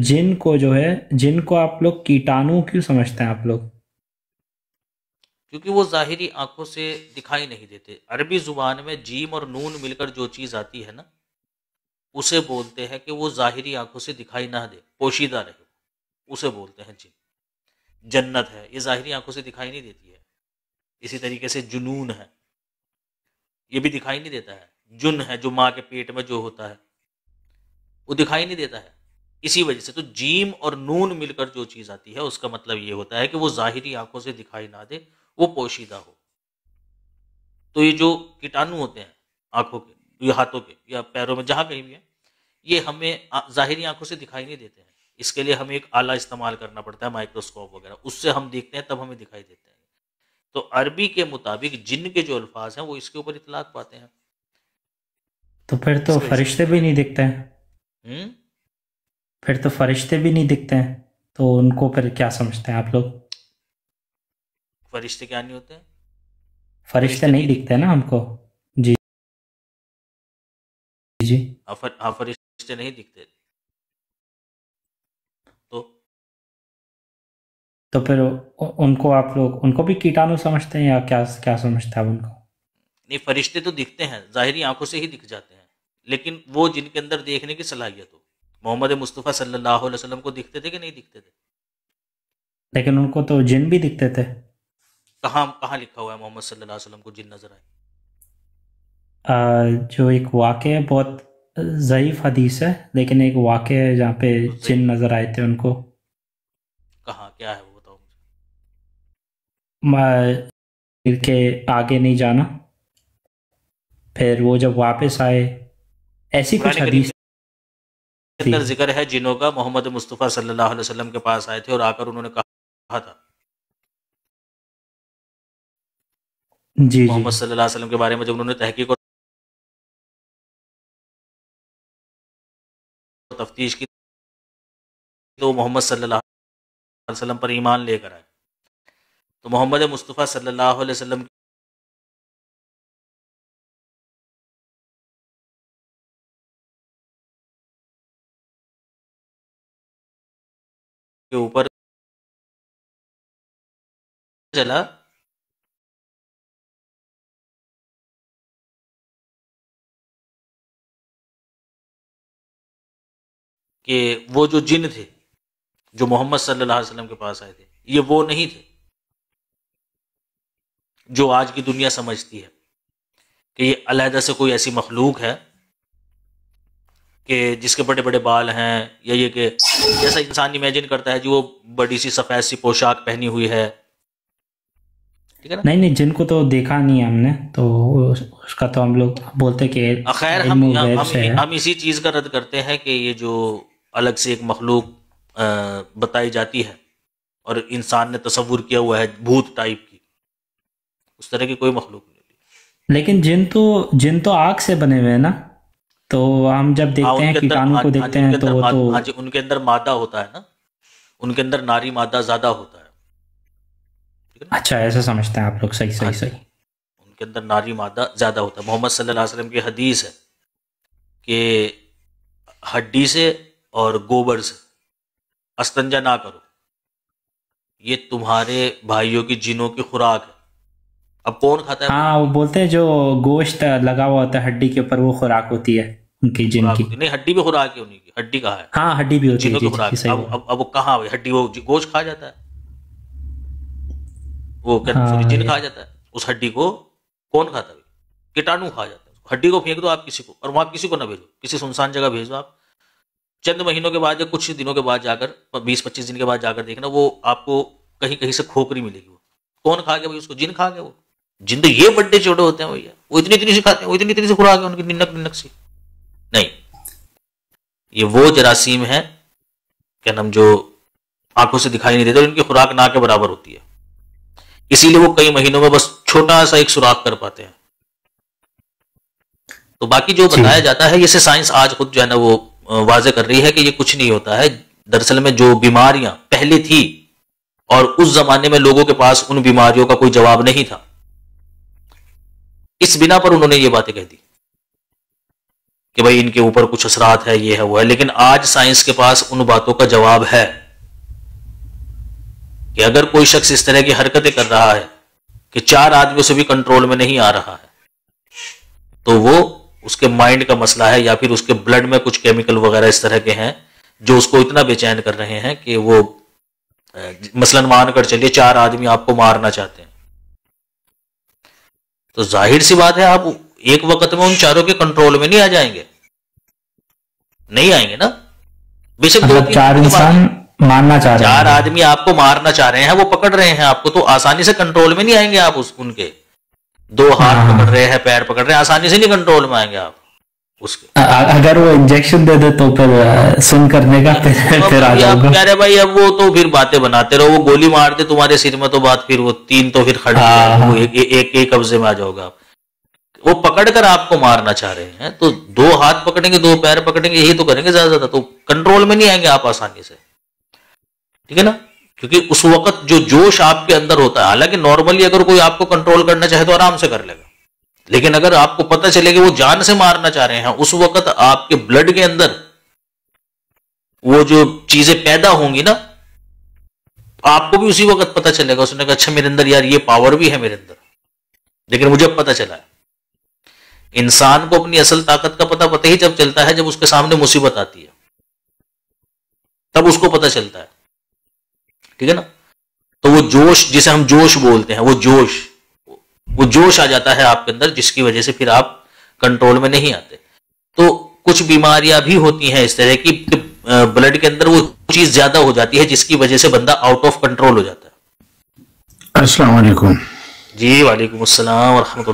जिन को जो है, जिन को आप लोग कीटाणु क्यों समझते हैं आप लोग? क्योंकि वो ज़ाहिरी आंखों से दिखाई नहीं देते। अरबी ज़ुबान में जीम और नून मिलकर जो चीज़ आती है ना, उसे बोलते हैं कि वो ज़ाहिरी आंखों से दिखाई ना दे, पोशीदा रहे, उसे बोलते हैं जिन। जन्नत है, ये ज़ाहिरी आंखों से दिखाई नहीं देती है। इसी तरीके से जुनून है, ये भी दिखाई नहीं देता है। जुन है, जो माँ के पेट में जो होता है, वो दिखाई नहीं देता है। इसी वजह से तो जीम और नून मिलकर जो चीज़ आती है, उसका मतलब ये होता है कि वो ज़ाहिरी आंखों से दिखाई ना दे, वो पोशीदा हो। तो ये जो कीटाणु होते हैं आंखों के, या हाथों के, या पैरों में, जहाँ कहीं भी है, ये हमें ज़ाहिरी आंखों से दिखाई नहीं देते हैं। इसके लिए हमें एक आला इस्तेमाल करना पड़ता है, माइक्रोस्कोप वगैरह, उससे हम देखते हैं, तब हमें दिखाई देते हैं। तो अरबी के मुताबिक जिन के जो अल्फाज हैं वो इसके ऊपर इतलाक पाते हैं। तो फिर तो इसी वजह से फरिश्ते भी नहीं दिखते हैं। हम्म फिर तो फरिश्ते भी नहीं दिखते हैं, तो उनको फिर क्या समझते हैं आप लोग? फरिश्ते क्या नहीं होते हैं? फरिश्ते फरिश्ते नहीं नहीं दिखते दिखते हैं हैं। ना हमको। जी जी। हाँ, फरिश्ते नहीं दिखते। तो तो फिर उनको आप लोग, उनको भी कीटाणु समझते हैं या क्या क्या समझते हैं आप उनको? नहीं, फरिश्ते तो दिखते हैं, ज़ाहिरी आंखों से ही दिख जाते हैं। लेकिन वो जिनके अंदर देखने की सलाहियत हो, मोहम्मद मुस्तफ़ा सल्लल्लाहु अलैहि वसल्लम को दिखते थे कि नहीं दिखते थे? लेकिन उनको तो जिन भी दिखते थे। कहाँ कहाँ लिखा हुआ है मोहम्मद सल्लल्लाहु अलैहि वसल्लम को जिन नजर आए? जो एक वाक़या है, बहुत ज़ईफ़ हदीस है, लेकिन एक वाक़या है जहाँ पे तो सही, जिन नज़र आए थे उनको। कहाँ क्या है वो बताओ मुझे। के आगे नहीं जाना, फिर वो जब वापस आए, ऐसी कुछ कुरान करीम हदीस के थी। अंदर जिक्र है जिनों का, मोहम्मद मुस्तफ़ा सल्लल्लाहु अलैहि वसल्लम के पास आए थे और आकर उन्होंने कहा था जी जी। मोहम्मद सल्लल्लाहु अलैहि वसल्लम के बारे में, जब उन्होंने तहकीक और तफ्तीश की, तो मोहम्मद सल्लल्लाहु अलैहि वसल्लम पर ईमान लेकर आए। तो मोहम्मद मुस्तफ़ा सल्लल्लाहु अलैहि वसल्लम के ऊपर चला कि वो जो जिन थे जो मोहम्मद सल्लल्लाहु अलैहि वसल्लम के पास आए थे, ये वो नहीं थे जो आज की दुनिया समझती है कि ये अलहदा से कोई ऐसी मखलूक है कि जिसके बड़े बड़े बाल हैं, या ये कि जैसा इंसान इमेजिन करता है जी, वो बड़ी सी सफ़ेद सी पोशाक पहनी हुई है। ठीक है ना? नहीं नहीं, जिनको तो देखा नहीं है हमने, तो उसका तो हम लोग बोलते कि खैर, इल्म गैब से है। हम इसी चीज़ का रद्द करते हैं कि ये जो अलग से एक मखलूक बताई जाती है और इंसान ने तसव्वुर किया हुआ है भूत टाइप की, उस तरह की कोई मखलूक नहीं होती। लेकिन जिन तो आग से बने हुए हैं ना, तो हम जब हाँ, देखते हैं उनके अंदर, कीटाणु हाँ को हाँ देखते जी, उनके हैं तो अंदर वो तो। हाँ जी, उनके अंदर मादा होता है ना, उनके अंदर नारी मादा ज़्यादा होता है। ठीक है ना? अच्छा, ऐसा समझते हैं आप लोग, सही हाँ सही जी, सही। उनके अंदर नारी मादा ज़्यादा होता है। मोहम्मद सल्लल्लाहु अलैहि वसल्लम की हदीस है कि हड्डी से और गोबर से अस्तंजा ना करो, ये तुम्हारे भाइयों की जिनों की खुराक है। अब कौन खाता है वो हाँ, वो हड्डी? बोलते हैं जो गोश्त लगा हुआ होता है हड्डी के ऊपर, वो खुराक होती है उनकी, जिन खुराक की। होती नहीं, हड्डी भी खुराक है उन्हीं की, हड्डी कहाँ है? हाँ, हड्डी भी ये होती है, जिनों की जी जी जी, खुराक है। सही अब बोल। अब अब वो कहाँ हुई हड्डी? वो गोश्त खा जाता है, वो क्या, सॉरी, हाँ जिन खा जाता है उस हड्डी को। कौन खाता है? कीटाणु खा जाता है। हड्डी को फेंक दो आप किसी को, और वहां किसी को ना भेजो, किसी सुनसान जगह भेजो आप। चंद महीनों के बाद या कुछ दिनों के बाद जाकर, 20-25 दिन के बाद जाकर देखना, वो आपको कहीं कहीं से खोखरी मिलेगी। वो कौन खा गया भाई उसको? जिन खा गया वो। जिन तो ये बड्डे छोटे होते हैं भैया, वो इतनी इतनी सी खाते हैं, वो इतनी इतनी सी खुराक है उनकी, निन्नक निन्नक सी। नहीं, ये वो जरासीम है, क्या नाम, जो आंखों से दिखाई नहीं देते और इनकी खुराक ना के बराबर होती है। इसीलिए वो कई महीनों में बस छोटा सा एक सुराख कर पाते हैं। तो बाकी जो जी। बताया जाता है, इसे साइंस आज खुद जो है ना वो वाजे कर रही है कि ये कुछ नहीं होता है। दरअसल में जो बीमारियां पहले थी, और उस जमाने में लोगों के पास उन बीमारियों का कोई जवाब नहीं था, इस बिना पर उन्होंने ये बातें कह दी। कि भाई इनके ऊपर कुछ असरात है, ये है वो है, लेकिन आज साइंस के पास उन बातों का जवाब है कि अगर कोई शख्स इस तरह की हरकतें कर रहा है कि 4 आदमियों से भी कंट्रोल में नहीं आ रहा है, तो वो उसके माइंड का मसला है या फिर उसके ब्लड में कुछ केमिकल वगैरह इस तरह के हैं जो उसको इतना बेचैन कर रहे हैं कि वो मसलन मानकर चलिए 4 आदमी आपको मारना चाहते हैं, तो जाहिर सी बात है आप एक वक्त में उन चारों के कंट्रोल में नहीं आ जाएंगे, नहीं आएंगे ना। बेशक मतलब 4 इंसान मारना चाह रहे हैं, 4 आदमी आपको मारना चाह रहे हैं, वो पकड़ रहे हैं आपको, तो आसानी से कंट्रोल में नहीं आएंगे आप उनके। 2 हाथ पकड़ रहे हैं, पैर पकड़ रहे हैं, आसानी से नहीं कंट्रोल में आएंगे आप उसके। अगर वो इंजेक्शन दे दे तो फिर सुन करने का फिर आ जाएगा। कह रहे भाई अब वो तो फिर बातें बनाते रहो, वो गोली मार दे तुम्हारे सिर में तो बात फिर वो 3 तो फिर खड़े वो एक कब्जे में आ जाओगा आप। वो पकड़कर आपको मारना चाह रहे हैं तो 2 हाथ पकड़ेंगे, 2 पैर पकड़ेंगे, यही तो करेंगे ज्यादा, तो कंट्रोल में नहीं आएंगे आप आसानी से, ठीक है ना। क्योंकि उस वक्त जो जोश आपके अंदर होता है, हालांकि नॉर्मली अगर कोई आपको कंट्रोल करना चाहे तो आराम से कर लेगा, लेकिन अगर आपको पता चले कि वो जान से मारना चाह रहे हैं, उस वक्त आपके ब्लड के अंदर वो जो चीजें पैदा होंगी ना, आपको भी उसी वक्त पता चलेगा। उसने कहा अच्छा मेरे अंदर यार ये पावर भी है मेरे अंदर, लेकिन मुझे पता चला है। इंसान को अपनी असल ताकत का पता ही जब चलता है जब उसके सामने मुसीबत आती है, तब उसको पता चलता है, ठीक है ना। तो वो जोश जिसे हम जोश बोलते हैं, वो जोश आ जाता है आपके अंदर, जिसकी वजह से फिर आप कंट्रोल में नहीं आते। तो कुछ बीमारियां भी होती हैं इस तरह की, ब्लड के अंदर वो चीज ज्यादा हो जाती है जिसकी वजह से बंदा आउट ऑफ कंट्रोल हो जाता है। अस्सलाम वालेकुम। जी वालेकुम अस्सलाम व रहमतुल्लाह।